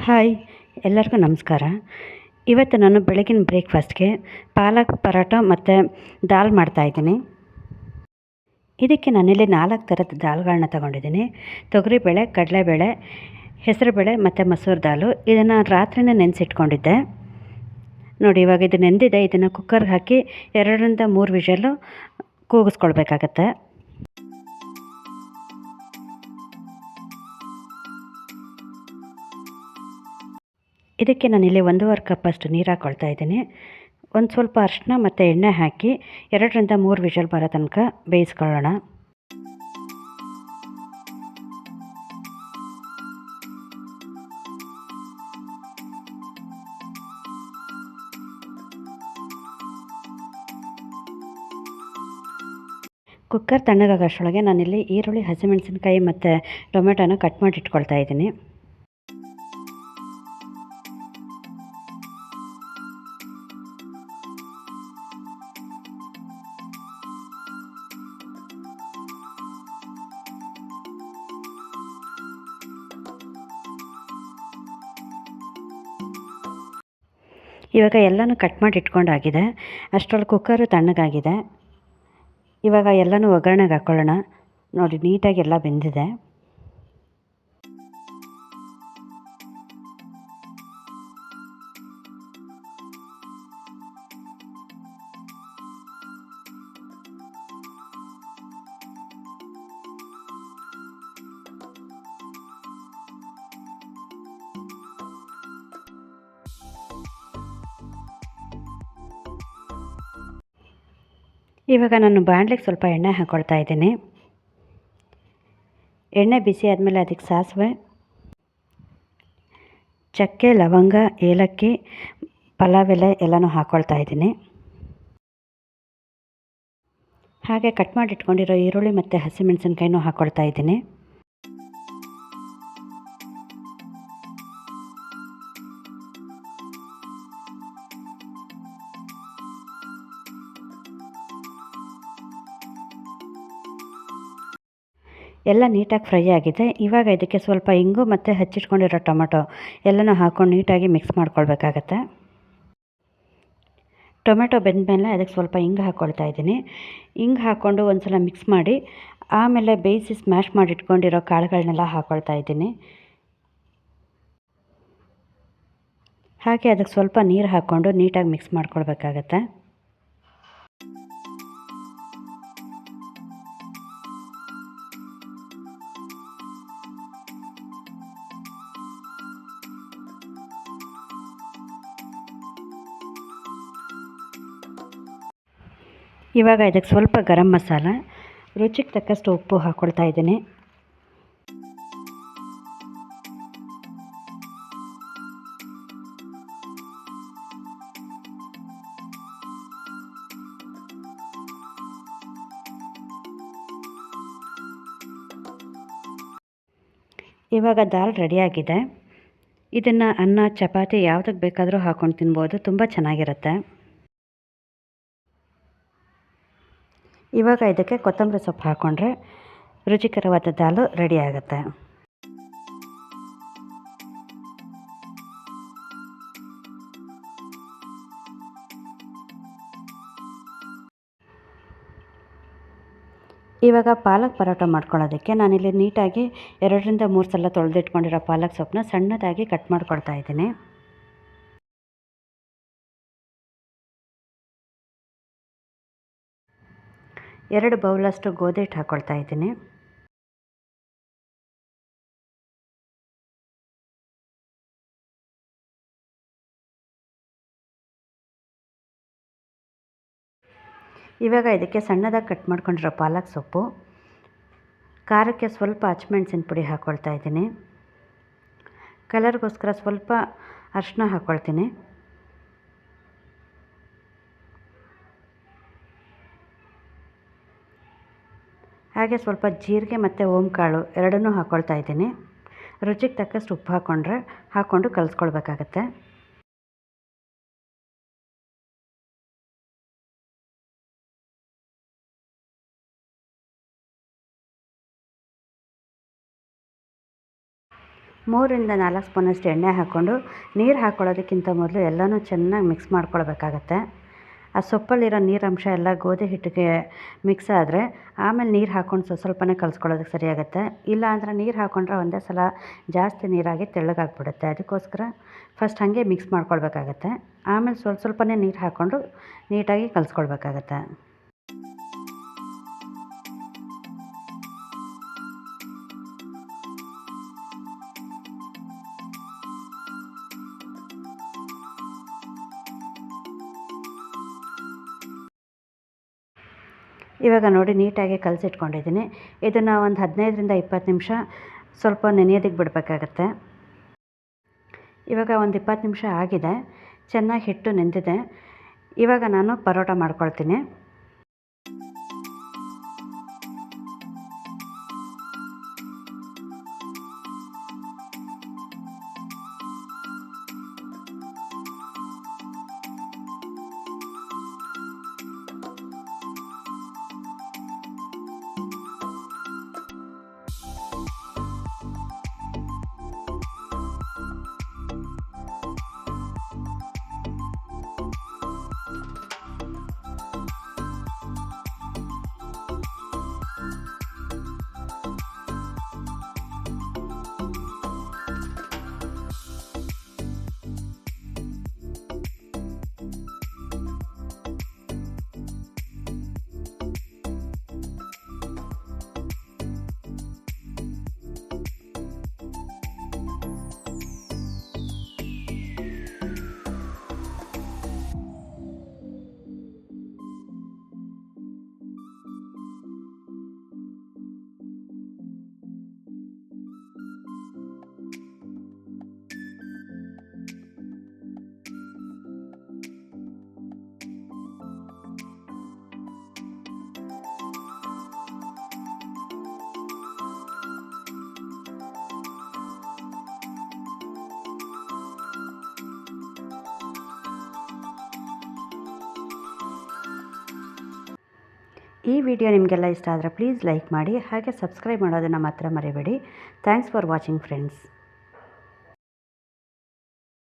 Hi, ಎಲ್ಲರಿಗೂ ನಮಸ್ಕಾರ. ಇವತ್ತು ನಾನು ಬೆಳಗಿನ ಬ್ರೇಕ್ಫಾಸ್ಟ್ಗೆ ಪಾಲಕ್ ಪರೋಟ ಮತ್ತು ದಾಲ್ ಮಾಡ್ತಾಯಿದ್ದೀನಿ. ಇದಕ್ಕೆ ನಾನಿಲ್ಲಿ 4 ಥರದ ದಾಲ್ಗಳನ್ನ ತೊಗೊಂಡಿದ್ದೀನಿ. ತೊಗರಿಬೇಳೆ, ಕಡಲೆಬೇಳೆ, ಹೆಸರುಬೇಳೆ ಮತ್ತು ಮಸೂರ್ ದಾಲು. ಇದನ್ನು ರಾತ್ರಿನೇ ನೆನೆಸಿಟ್ಕೊಂಡಿದ್ದೆ. ನೋಡಿ, ಇವಾಗ ಇದು ನೆಂದಿದೆ. ಇದನ್ನು ಕುಕ್ಕರ್ಗೆ ಹಾಕಿ 2ರಿಂದ 3 ವಿಷಲು ಕೂಗಿಸ್ಕೊಳ್ಬೇಕಾಗತ್ತೆ. ಇದಕ್ಕೆ ನಾನಿಲ್ಲಿ 1.5 ಕಪ್ಪಷ್ಟು ನೀರು ಹಾಕ್ಕೊಳ್ತಾ ಇದ್ದೀನಿ. ಒಂದು ಸ್ವಲ್ಪ ಅರಿಶಿನ ಮತ್ತು ಎಣ್ಣೆ ಹಾಕಿ 2ರಿಂದ 3 ವಿಷಲ್ ಬರೋ ತನಕ ಬೇಯಿಸ್ಕೊಳ್ಳೋಣ. ಕುಕ್ಕರ್ ತಣ್ಣಗಾಗೋಷ್ಟರೊಳಗೆ ನಾನಿಲ್ಲಿ ಈರುಳ್ಳಿ, ಹಸಿಮೆಣಸಿನ್ಕಾಯಿ ಮತ್ತು ಟೊಮೆಟೊನ ಕಟ್ ಮಾಡಿ ಇಟ್ಕೊಳ್ತಾ ಇದ್ದೀನಿ. ಇವಾಗ ಎಲ್ಲನೂ ಕಟ್ ಮಾಡಿ ಇಟ್ಕೊಂಡಾಗಿದೆ. ಅಷ್ಟರಲ್ಲಿ ಕುಕ್ಕರು ತಣ್ಣಗಾಗಿದೆ. ಇವಾಗ ಎಲ್ಲನೂ ಒಗ್ಗರಣೆಗೆ ಹಾಕ್ಕೊಳ್ಳೋಣ. ನೋಡಿ, ನೀಟಾಗಿ ಎಲ್ಲ ಬೆಂದಿದೆ. ಇವಾಗ ನಾನು ಬಾಣಲೆಗೆ ಸ್ವಲ್ಪ ಎಣ್ಣೆ ಹಾಕ್ಕೊಳ್ತಾ ಇದ್ದೀನಿ. ಎಣ್ಣೆ ಬಿಸಿ ಆದಮೇಲೆ ಅದಕ್ಕೆ ಸಾಸಿವೆ, ಚಕ್ಕೆ, ಲವಂಗ, ಏಲಕ್ಕಿ, ಪಲಾವ್ ಎಲೆ ಎಲ್ಲನೂ ಹಾಕ್ಕೊಳ್ತಾ ಇದ್ದೀನಿ. ಹಾಗೆ ಕಟ್ ಮಾಡಿ ಇಟ್ಕೊಂಡಿರೋ ಈರುಳ್ಳಿ ಮತ್ತು ಹಸಿಮೆಣಸಿನ್ಕಾಯಿನೂ ಹಾಕ್ಕೊಳ್ತಾ ಇದ್ದೀನಿ. ಎಲ್ಲ ನೀಟಾಗಿ ಫ್ರೈ ಆಗಿದೆ. ಇವಾಗ ಇದಕ್ಕೆ ಸ್ವಲ್ಪ ಇಂಗು ಮತ್ತು ಹೆಚ್ಚಿಟ್ಕೊಂಡಿರೋ ಟೊಮೆಟೊ ಎಲ್ಲನೂ ಹಾಕ್ಕೊಂಡು ನೀಟಾಗಿ ಮಿಕ್ಸ್ ಮಾಡ್ಕೊಳ್ಬೇಕಾಗತ್ತೆ. ಟೊಮೆಟೊ ಬೆಂದಮೇಲೆ ಅದಕ್ಕೆ ಸ್ವಲ್ಪ ಇಂಗು ಹಾಕ್ಕೊಳ್ತಾ ಇದ್ದೀನಿ. ಇಂಗು ಹಾಕ್ಕೊಂಡು ಒಂದು ಸಲ ಮಿಕ್ಸ್ ಮಾಡಿ ಆಮೇಲೆ ಬೇಯಿಸಿ ಸ್ಮ್ಯಾಶ್ ಮಾಡಿ ಇಟ್ಕೊಂಡಿರೋ ಕಾಳುಗಳನ್ನೆಲ್ಲ ಹಾಕ್ಕೊಳ್ತಾ ಇದ್ದೀನಿ. ಹಾಗೆ ಅದಕ್ಕೆ ಸ್ವಲ್ಪ ನೀರು ಹಾಕ್ಕೊಂಡು ನೀಟಾಗಿ ಮಿಕ್ಸ್ ಮಾಡ್ಕೊಳ್ಬೇಕಾಗತ್ತೆ. ಇವಾಗ ಇದಕ್ಕೆ ಸ್ವಲ್ಪ ಗರಂ ಮಸಾಲ, ರುಚಿಗೆ ತಕ್ಕಷ್ಟು ಉಪ್ಪು ಹಾಕ್ಕೊಳ್ತಾ ಇದ್ದೀನಿ. ಇವಾಗ ದಾಲ್ ರೆಡಿಯಾಗಿದೆ. ಇದನ್ನು ಅನ್ನ, ಚಪಾತಿ ಯಾವುದಕ್ಕೆ ಬೇಕಾದರೂ ಹಾಕ್ಕೊಂಡು ತಿನ್ಬೋದು. ತುಂಬ ಚೆನ್ನಾಗಿರುತ್ತೆ. ಇವಾಗ ಇದಕ್ಕೆ ಕೊತ್ತಂಬರಿ ಸೊಪ್ಪು ಹಾಕ್ಕೊಂಡ್ರೆ ರುಚಿಕರವಾದ ದಾಲು ರೆಡಿ ಆಗುತ್ತೆ. ಇವಾಗ ಪಾಲಕ್ ಪರೋಟ ಮಾಡ್ಕೊಳ್ಳೋದಕ್ಕೆ ನಾನಿಲ್ಲಿ ನೀಟಾಗಿ 2ರಿಂದ 3 ಸಲ ತೊಳೆದಿಟ್ಕೊಂಡಿರೋ ಪಾಲಕ್ ಸೊಪ್ಪನ್ನ ಸಣ್ಣದಾಗಿ ಕಟ್ ಮಾಡ್ಕೊಳ್ತಾ ಇದ್ದೀನಿ. ಎರಡು ಬೌಲಷ್ಟು ಗೋಧಿ ಹಿಟ್ಟು ಹಾಕ್ಕೊಳ್ತಾ ಇದ್ದೀನಿ. ಇವಾಗ ಇದಕ್ಕೆ ಸಣ್ಣದಾಗಿ ಕಟ್ ಮಾಡ್ಕೊಂಡಿರೋ ಪಾಲಕ್ ಸೊಪ್ಪು, ಖಾರಕ್ಕೆ ಸ್ವಲ್ಪ ಹಸಿಮೆಣಸಿನ ಪುಡಿ ಹಾಕ್ಕೊಳ್ತಾ ಇದ್ದೀನಿ. ಕಲರ್ಗೋಸ್ಕರ ಸ್ವಲ್ಪ ಅರಿಶಿನ ಹಾಕ್ಕೊಳ್ತೀನಿ. ಹಾಗೆ ಸ್ವಲ್ಪ ಜೀರಿಗೆ ಮತ್ತು ಓಂಕಾಳು ಎರಡನ್ನೂ ಹಾಕ್ಕೊಳ್ತಾ ಇದ್ದೀನಿ. ರುಚಿಗೆ ತಕ್ಕಷ್ಟು ಉಪ್ಪು ಹಾಕ್ಕೊಂಡು ಕಲಿಸ್ಕೊಳ್ಬೇಕಾಗತ್ತೆ. 3ರಿಂದ 4 ಸ್ಪೂನಷ್ಟು ಎಣ್ಣೆ ಹಾಕ್ಕೊಂಡು ನೀರು ಹಾಕ್ಕೊಳ್ಳೋದಕ್ಕಿಂತ ಮೊದಲು ಎಲ್ಲನೂ ಚೆನ್ನಾಗಿ ಮಿಕ್ಸ್ ಮಾಡ್ಕೊಳ್ಬೇಕಾಗತ್ತೆ. ಆ ಸೊಪ್ಪಲ್ಲಿರೋ ನೀರಂಶ ಎಲ್ಲ ಗೋಧಿ ಹಿಟ್ಟಿಗೆ ಮಿಕ್ಸ್ ಆದರೆ ಆಮೇಲೆ ನೀರು ಹಾಕ್ಕೊಂಡು ಸ್ವಲ್ಪನೇ ಕಲಿಸ್ಕೊಳ್ಳೋದಕ್ಕೆ ಸರಿಯಾಗುತ್ತೆ. ಇಲ್ಲ ಅಂದರೆ ನೀರು ಹಾಕ್ಕೊಂಡ್ರೆ ಒಂದೇ ಸಲ ಜಾಸ್ತಿ ನೀರಾಗಿ ತೆಳ್ಳಗಾಗ್ಬಿಡುತ್ತೆ. ಅದಕ್ಕೋಸ್ಕರ ಫಸ್ಟ್ ಹಾಗೆ ಮಿಕ್ಸ್ ಮಾಡ್ಕೊಳ್ಬೇಕಾಗತ್ತೆ. ಆಮೇಲೆ ಸ್ವಲ್ಪನೇ ನೀರು ಹಾಕ್ಕೊಂಡು ನೀಟಾಗಿ ಕಲಿಸ್ಕೊಳ್ಬೇಕಾಗತ್ತೆ. ಇವಾಗ ನೋಡಿ ನೀಟಾಗಿ ಕಲಸಿಟ್ಕೊಂಡಿದ್ದೀನಿ. ಇದನ್ನು ಒಂದು 15ರಿಂದ 20 ನಿಮಿಷ ಸ್ವಲ್ಪ ನೆನೆಯೋದಕ್ಕೆ ಬಿಡಬೇಕಾಗತ್ತೆ. ಇವಾಗ ಒಂದು 20 ನಿಮಿಷ ಆಗಿದೆ. ಚೆನ್ನಾಗಿ ಹಿಟ್ಟು ನೆಂದಿದೆ. ಇವಾಗ ನಾನು ಪರೋಟ ಮಾಡ್ಕೊಳ್ತೀನಿ. ಈ ವಿಡಿಯೋ ನಿಮಗೆಲ್ಲ ಇಷ್ಟ ಆದರೆ ಪ್ಲೀಸ್ ಲೈಕ್ ಮಾಡಿ, ಹಾಗೆ ಸಬ್ಸ್ಕ್ರೈಬ್ ಮಾಡೋದನ್ನು ಮಾತ್ರ ಮರಿಬೇಡಿ. Thanks for watching friends.